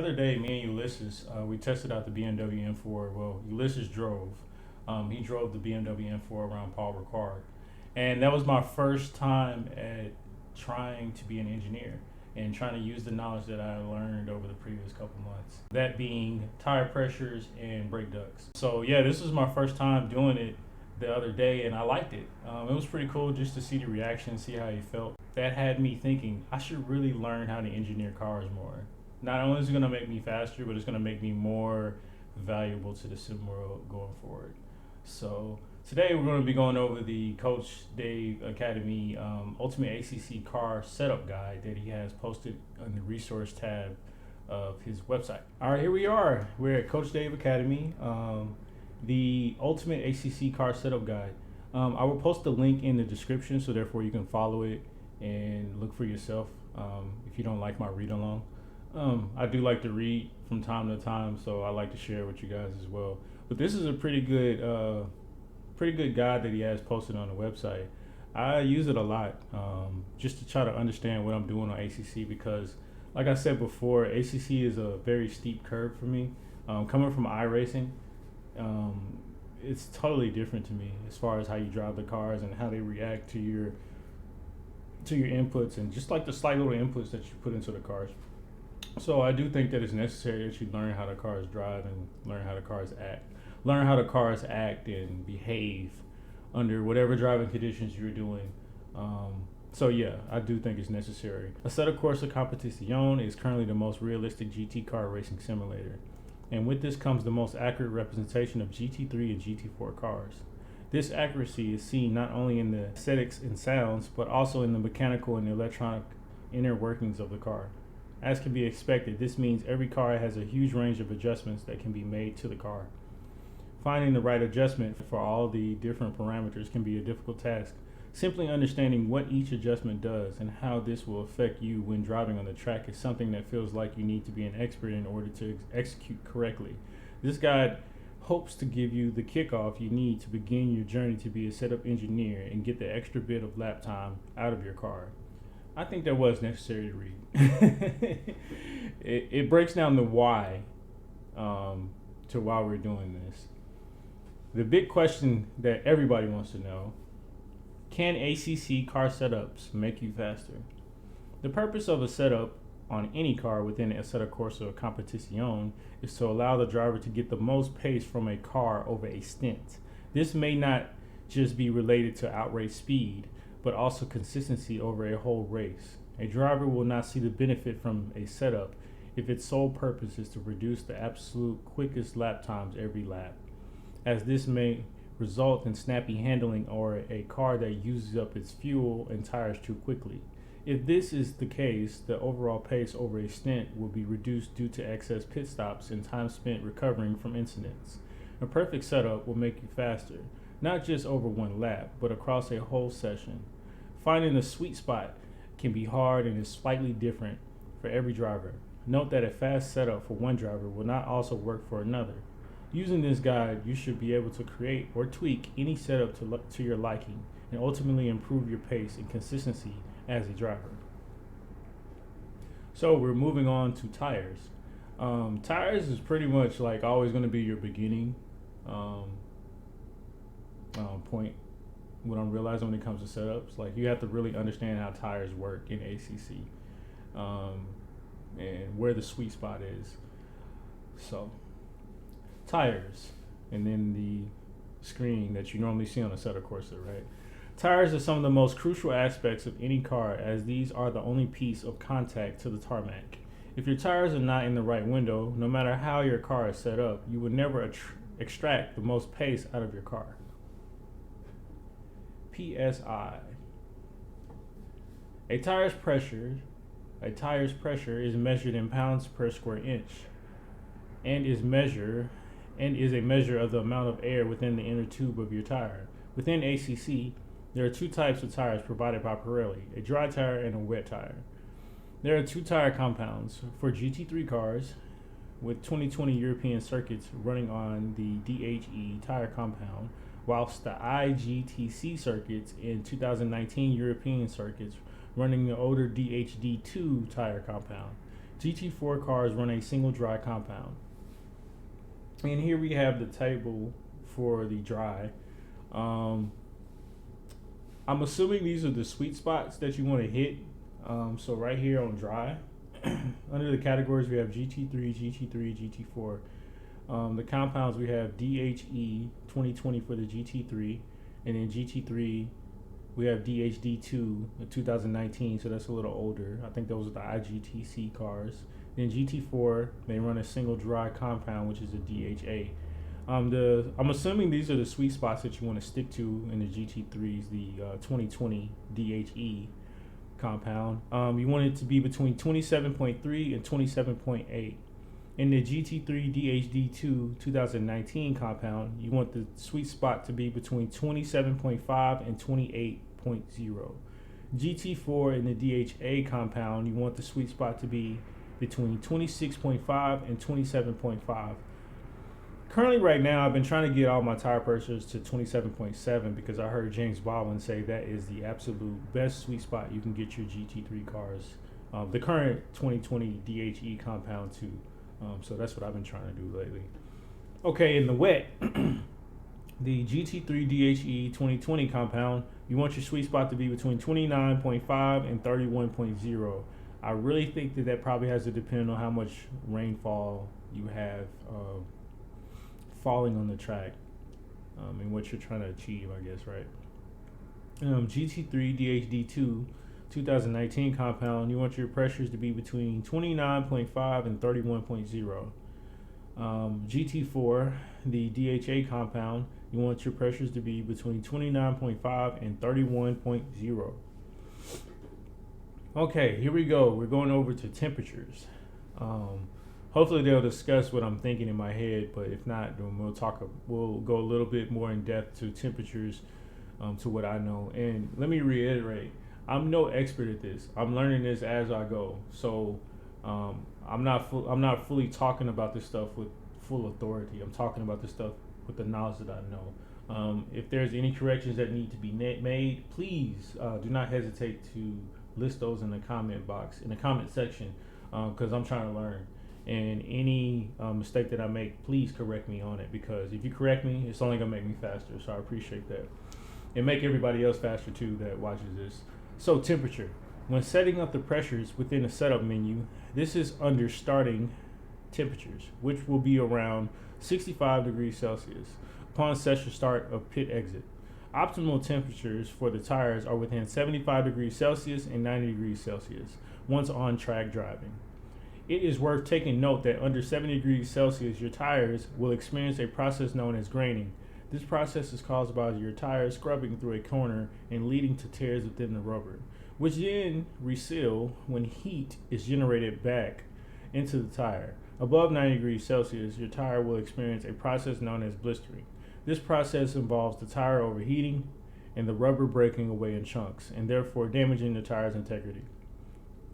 other day, me and Ulysses, we tested out the BMW M4. Well, Ulysses drove. He drove the BMW M4 around Paul Ricard. And that was my first time at trying to be an engineer and trying to use the knowledge that I learned over the previous couple months. That being tire pressures and brake ducts. So yeah, this was my first time doing it the other day, and I liked it. It was pretty cool just to see the reaction, see how he felt. That had me thinking I should really learn how to engineer cars more. Not only is it going to make me faster, but it's going to make me more valuable to the sim world going forward. So today we're going to be going over the Coach Dave Academy Ultimate ACC Car Setup Guide that he has posted on the resource tab of his website. All right, here we are. We're at Coach Dave Academy, the Ultimate ACC Car Setup Guide. I will post the link in the description, so therefore you can follow it and look for yourself if you don't like my read along. I do like to read from time to time, so I like to share with you guys as well. But this is a pretty good guide that he has posted on the website. I use it a lot just to try to understand what I'm doing on ACC, because like I said before, ACC is a very steep curve for me. Coming from iRacing, it's totally different to me as far as how you drive the cars and how they react to your inputs, and just like the slight little inputs that you put into the cars. So I do think that it's necessary that you learn how the cars drive and learn how the cars act and behave under whatever driving conditions you're doing. So yeah, I do think it's necessary. Assetto Corsa Competizione is currently the most realistic GT car racing simulator, and with this comes the most accurate representation of GT3 and GT4 cars. This accuracy is seen not only in the aesthetics and sounds, but also in the mechanical and electronic inner workings of the car. As can be expected, this means every car has a huge range of adjustments that can be made to the car. Finding the right adjustment for all the different parameters can be a difficult task. Simply understanding what each adjustment does and how this will affect you when driving on the track is something that feels like you need to be an expert in order to execute correctly. This guide hopes to give you the kickoff you need to begin your journey to be a setup engineer and get the extra bit of lap time out of your car. I think that was necessary to read. It breaks down the why to why we're doing this. The big question that everybody wants to know: can ACC car setups make you faster? The purpose of a setup on any car within Assetto Corsa Competizione is to allow the driver to get the most pace from a car over a stint. This may not just be related to outrace speed, but also consistency over a whole race. A driver will not see the benefit from a setup if its sole purpose is to reduce the absolute quickest lap times every lap, as this may result in snappy handling or a car that uses up its fuel and tires too quickly. If this is the case, the overall pace over a stint will be reduced due to excess pit stops and time spent recovering from incidents. A perfect setup will make you faster, not just over one lap, but across a whole session. Finding the sweet spot can be hard and is slightly different for every driver. Note that a fast setup for one driver will not also work for another. Using this guide, you should be able to create or tweak any setup to your liking and ultimately improve your pace and consistency as a driver. So we're moving on to tires. Tires is pretty much like always going to be your beginning point. What I'm realizing when it comes to setups, like you have to really understand how tires work in ACC and where the sweet spot is. So tires, and then the screen that you normally see on a Assetto Corsa, right? Tires are some of the most crucial aspects of any car, as these are the only piece of contact to the tarmac. If your tires are not in the right window, no matter how your car is set up, you will never extract the most pace out of your car. PSI. A tire's pressure is measured in pounds per square inch and is a measure of the amount of air within the inner tube of your tire. Within ACC, there are two types of tires provided by Pirelli: a dry tire and a wet tire. There are two tire compounds for GT3 cars with 2020 European circuits running on the DHE tire compound, whilst the IGTC circuits in 2019 European circuits running the older DHD2 tire compound. GT4 cars run a single dry compound. And here we have the table for the dry. I'm assuming these are the sweet spots that you want to hit. So right here on dry, under the categories we have GT3, GT4. The compounds we have DHE 2020 for the GT3, and then GT3 we have DHD2 2019, so that's a little older. I think those are the IGTC cars. Then GT4, they run a single dry compound, which is a DHA. I'm assuming these are the sweet spots that you want to stick to in the GT3s, the 2020 DHE compound. You want it to be between 27.3 and 27.8. In the GT3 DHD2 2019 compound, you want the sweet spot to be between 27.5 and 28.0. GT4 in the DHA compound, you want the sweet spot to be between 26.5 and 27.5. Currently, right now, I've been trying to get all my tire pressures to 27.7 because I heard James Baldwin say that is the absolute best sweet spot you can get your GT3 cars. The current 2020 DHE compound too. So that's what I've been trying to do lately. Okay, in the wet, the GT3 DHE 2020 compound, you want your sweet spot to be between 29.5 and 31.0. I really think that probably has to depend on how much rainfall you have falling on the track and what you're trying to achieve, I guess, right? GT3 DHD2 2019 compound, you want your pressures to be between 29.5 and 31.0. GT4, the DHA compound, you want your pressures to be between 29.5 and 31.0. Okay, here we go. We're going over to temperatures. Hopefully they'll discuss what I'm thinking in my head, but if not, then we'll go a little bit more in depth to temperatures, to what I know. And let me reiterate, I'm no expert at this. I'm learning this as I go. So I'm not fully talking about this stuff with full authority. I'm talking about this stuff with the knowledge that I know. If there's any corrections that need to be made, please do not hesitate to list those in the comment box, in the comment section, because I'm trying to learn. And any mistake that I make, please correct me on it, because if you correct me, it's only gonna make me faster. So I appreciate that, and make everybody else faster too that watches this. So temperature. When setting up the pressures within the setup menu, this is under starting temperatures, which will be around 65 degrees Celsius upon session start of pit exit. Optimal temperatures for the tires are within 75 degrees Celsius and 90 degrees Celsius once on track driving. It is worth taking note that under 70 degrees Celsius, your tires will experience a process known as graining. This process is caused by your tires scrubbing through a corner and leading to tears within the rubber, which then reseal when heat is generated back into the tire. Above 90 degrees Celsius, your tire will experience a process known as blistering. This process involves the tire overheating and the rubber breaking away in chunks, and therefore damaging the tire's integrity.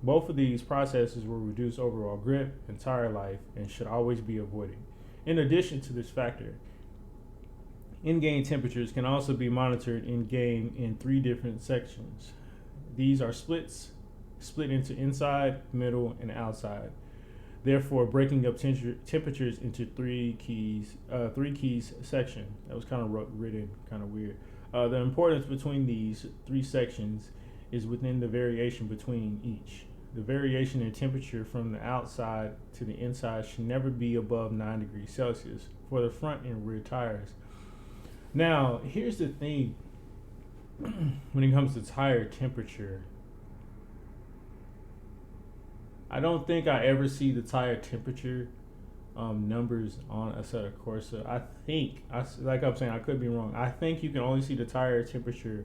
Both of these processes will reduce overall grip and tire life and should always be avoided. In addition to this factor, in-game temperatures can also be monitored in-game in 3 different sections. These are split into inside, middle, and outside, therefore breaking up temperatures into three keys section. That was kind of written kind of weird. The importance between these 3 sections is within the variation between each. The variation in temperature from the outside to the inside should never be above 9 degrees Celsius for the front and rear tires. Now, here's the thing when it comes to tire temperature. I don't think I ever see the tire temperature numbers on a set of Corsa. I think, like I'm saying, I could be wrong. I think you can only see the tire temperatures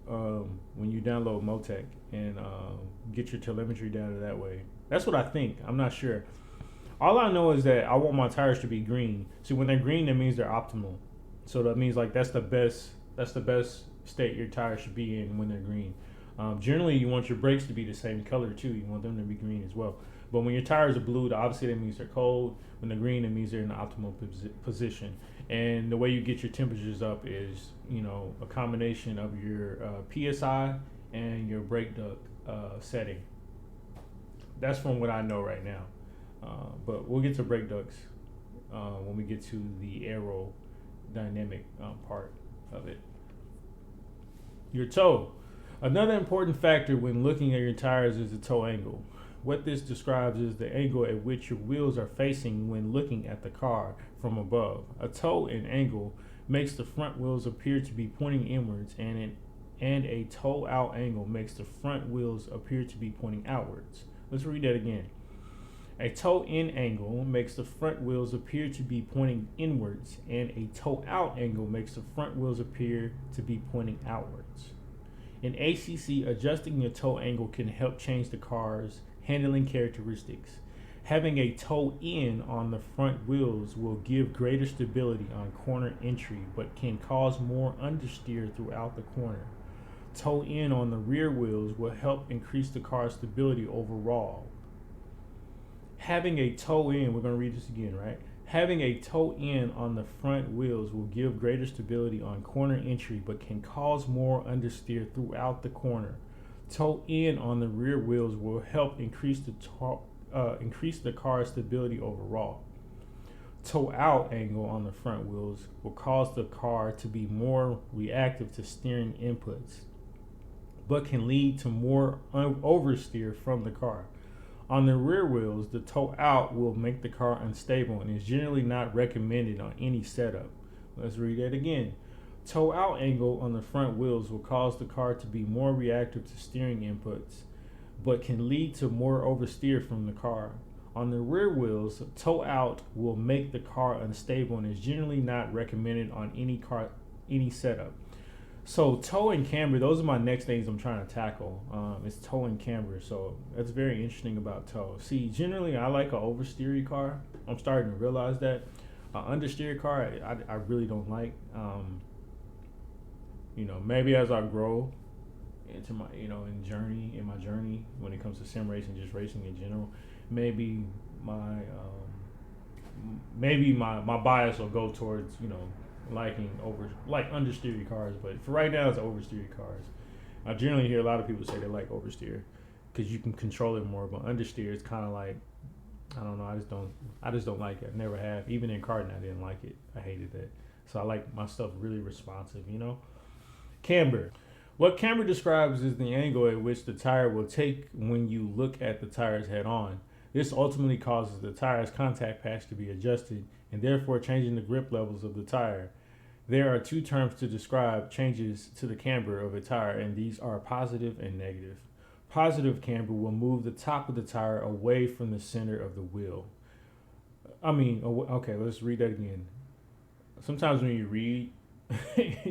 when you download Motec and get your telemetry data that way. That's what I think. I'm not sure. All I know is that I want my tires to be green. See, when they're green, that means they're optimal. So that means like that's the best state your tires should be in when they're green. Generally, you want your brakes to be the same color too. You want them to be green as well. But when your tires are blue, obviously that means they're cold. When they're green, it means they're in the optimal position. And the way you get your temperatures up is, a combination of your PSI and your brake duct setting. That's from what I know right now. But we'll get to brake ducts when we get to the aerodynamic part of it. Your toe. Another important factor when looking at your tires is the toe angle. What this describes is the angle at which your wheels are facing when looking at the car from above. A toe in angle makes the front wheels appear to be pointing inwards, and a toe out angle makes the front wheels appear to be pointing outwards. Let's read that again. A toe in angle makes the front wheels appear to be pointing inwards, and a toe out angle makes the front wheels appear to be pointing outwards. In ACC, adjusting your toe angle can help change the car's handling characteristics. Having a toe in on the front wheels will give greater stability on corner entry, but can cause more understeer throughout the corner. Toe in on the rear wheels will help increase the car's stability overall. Having a toe in, we're going to read this again, right? Having a toe in on the front wheels will give greater stability on corner entry, but can cause more understeer throughout the corner. Toe in on the rear wheels will help increase the car's stability overall. Toe out angle on the front wheels will cause the car to be more reactive to steering inputs, but can lead to more oversteer from the car. On the rear wheels, the toe out will make the car unstable and is generally not recommended on any setup. Let's read that again. Toe out angle on the front wheels will cause the car to be more reactive to steering inputs, but can lead to more oversteer from the car. On the rear wheels, toe out will make the car unstable and is generally not recommended on any setup. So toe and camber, those are my next things I'm trying to tackle. It's toe and camber. So that's very interesting about toe. See, generally I like an oversteery car. I'm starting to realize that. Understeer car, I really don't like. Maybe as I grow into my, in my journey when it comes to sim racing, just racing in general, maybe my bias will go towards, liking understeery cars, but for right now it's oversteery cars. I generally hear a lot of people say they like oversteer because you can control it more, but understeer is kind of like, I don't know, I just don't like it. I never have. Even in karting I didn't like it. I hated that. So I like my stuff really responsive, Camber. What camber describes is the angle at which the tire will take when you look at the tires head on. This ultimately causes the tire's contact patch to be adjusted and therefore changing the grip levels of the tire. There are two terms to describe changes to the camber of a tire, and these are positive and negative. Positive camber will move the top of the tire away from the center of the wheel. Okay, let's read that again. Sometimes when you read,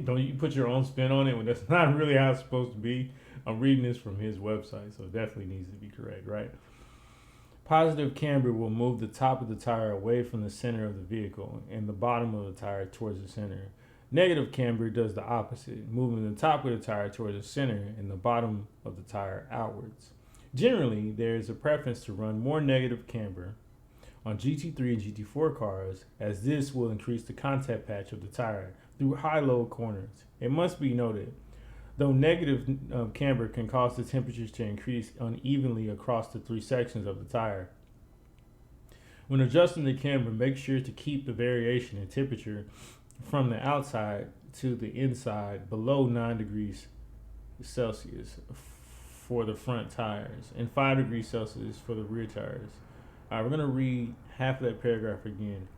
don't you put your own spin on it when that's not really how it's supposed to be? I'm reading this from his website, so it definitely needs to be correct, right? Positive camber will move the top of the tire away from the center of the vehicle and the bottom of the tire towards the center. Negative camber does the opposite, moving the top of the tire towards the center and the bottom of the tire outwards. Generally, there is a preference to run more negative camber on GT3 and GT4 cars, as this will increase the contact patch of the tire through high-low corners. It must be noted, though negative camber can cause the temperatures to increase unevenly across the three sections of the tire. When adjusting the camber, make sure to keep the variation in temperature from the outside to the inside below 9 degrees Celsius for the front tires and 5 degrees Celsius for the rear tires. All right, we're going to read half of that paragraph again.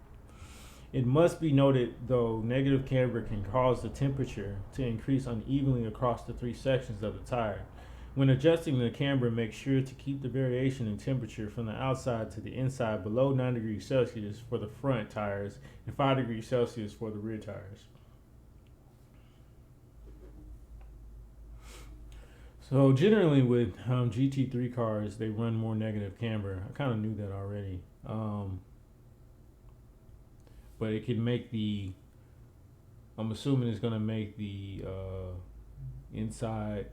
It must be noted, though negative camber can cause the temperature to increase unevenly across the three sections of the tire. When adjusting the camber, make sure to keep the variation in temperature from the outside to the inside below 9 degrees Celsius for the front tires and 5 degrees Celsius for the rear tires. So generally with GT3 cars, they run more negative camber. I kind of knew that already. But it can make I'm assuming it's going to make the inside,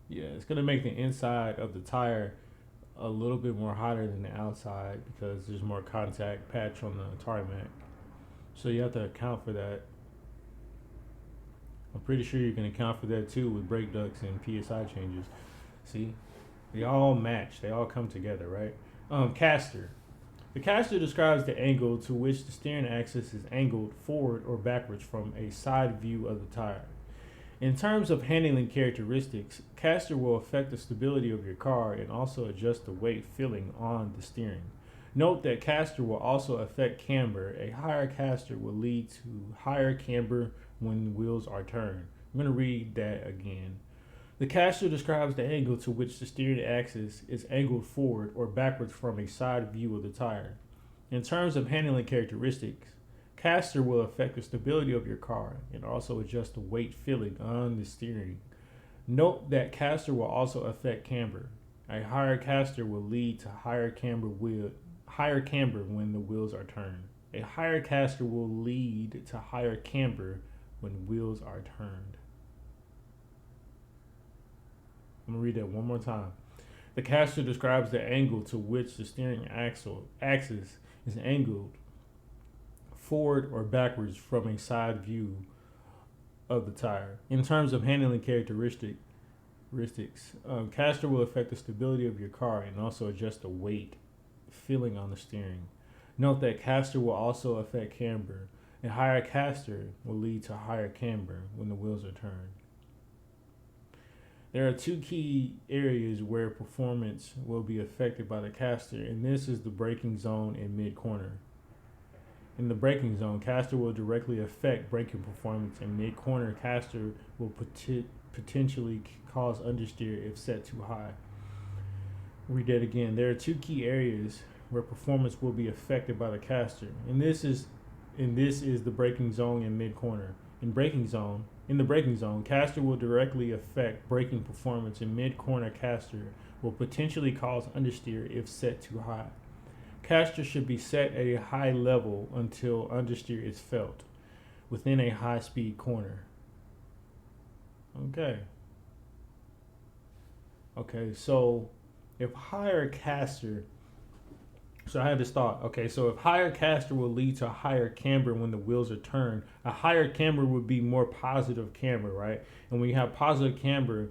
it's going to make the inside of the tire a little bit more hotter than the outside because there's more contact patch on the tarmac. So you have to account for that. I'm pretty sure you can account for that too with brake ducts and PSI changes. See, They all match. They all come together, right? Caster. The caster describes the angle to which the steering axis is angled forward or backwards from a side view of the tire. In terms of handling characteristics, caster will affect the stability of your car and also adjust the weight feeling on the steering. Note that caster will also affect camber. A higher caster will lead to higher camber when wheels are turned. I'm going to read that again. The caster describes the angle to which the steering axis is angled forward or backwards from a side view of the tire. In terms of handling characteristics, caster will affect the stability of your car and also adjust the weight feeling on the steering. Note that caster will also affect camber. A higher caster will lead to higher camber when the wheels are turned. A higher caster will lead to higher camber when wheels are turned. I'm going to read that one more time. The caster describes the angle to which the steering axis is angled forward or backwards from a side view of the tire. In terms of handling characteristics, caster will affect the stability of your car and also adjust the weight feeling on the steering. Note that caster will also affect camber. A higher caster will lead to higher camber when the wheels are turned. There are two key areas where performance will be affected by the caster, and this is the braking zone and mid-corner. In the braking zone, caster will directly affect braking performance, and mid-corner caster will potentially cause understeer if set too high. Read that again. There are two key areas where performance will be affected by the caster, and this is the braking zone and mid-corner. In the braking zone, caster will directly affect braking performance, and mid-corner caster will potentially cause understeer if set too high. Caster should be set at a high level until understeer is felt within a high-speed corner. Okay, so if higher caster, so I had this thought. Okay, so if higher caster will lead to higher camber when the wheels are turned, a higher camber would be more positive camber, right? And when you have positive camber,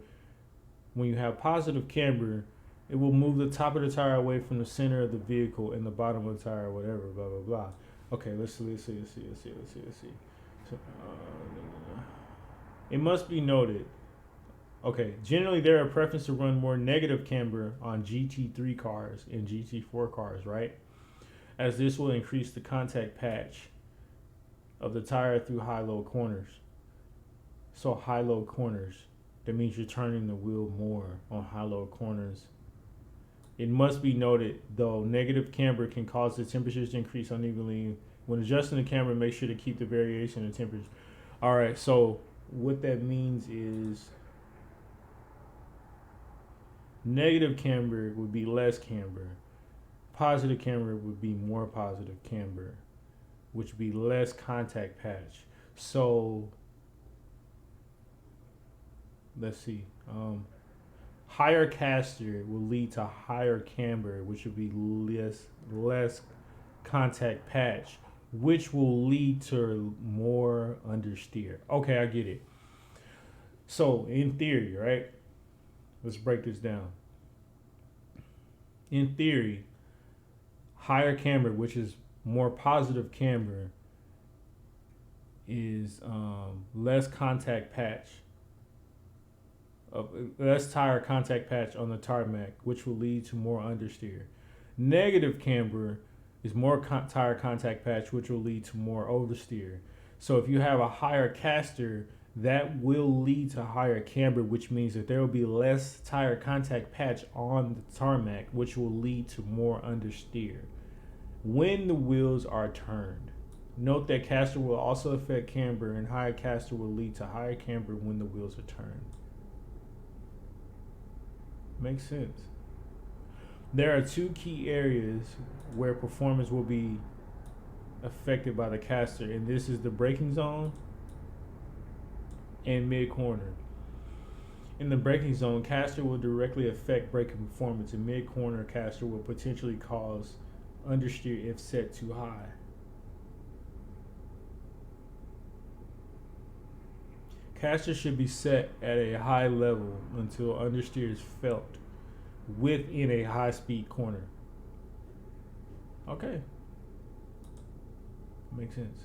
it will move the top of the tire away from the center of the vehicle and the bottom of the tire, whatever, blah, blah, blah. Okay, let's see. So, it must be noted. Okay, generally there are preference to run more negative camber on GT3 cars and GT4 cars, right? As this will increase the contact patch of the tire through high-low corners. So high-low corners, that means you're turning the wheel more on high-low corners. It must be noted, though, negative camber can cause the temperatures to increase unevenly. When adjusting the camber, make sure to keep the variation in temperature. All right, so what that means is negative camber would be less camber. Positive camber would be more positive camber, which would be less contact patch. So let's see. Higher caster will lead to higher camber, which would be less contact patch, which will lead to more understeer. Okay, I get it. So in theory, right? Let's break this down. In theory, higher camber, which is more positive camber, is less contact patch, less tire contact patch on the tarmac, which will lead to more understeer. Negative camber is more tire contact patch, which will lead to more oversteer. So if you have a higher caster, that will lead to higher camber, which means that there will be less tire contact patch on the tarmac, which will lead to more understeer when the wheels are turned. Note that caster will also affect camber, and higher caster will lead to higher camber when the wheels are turned. Makes sense. There are two key areas where performance will be affected by the caster, and this is the braking zone and mid-corner. In the braking zone, caster will directly affect braking performance, and mid-corner caster will potentially cause understeer if set too high. Caster should be set at a high level until understeer is felt within a high speed corner. Okay. Makes sense.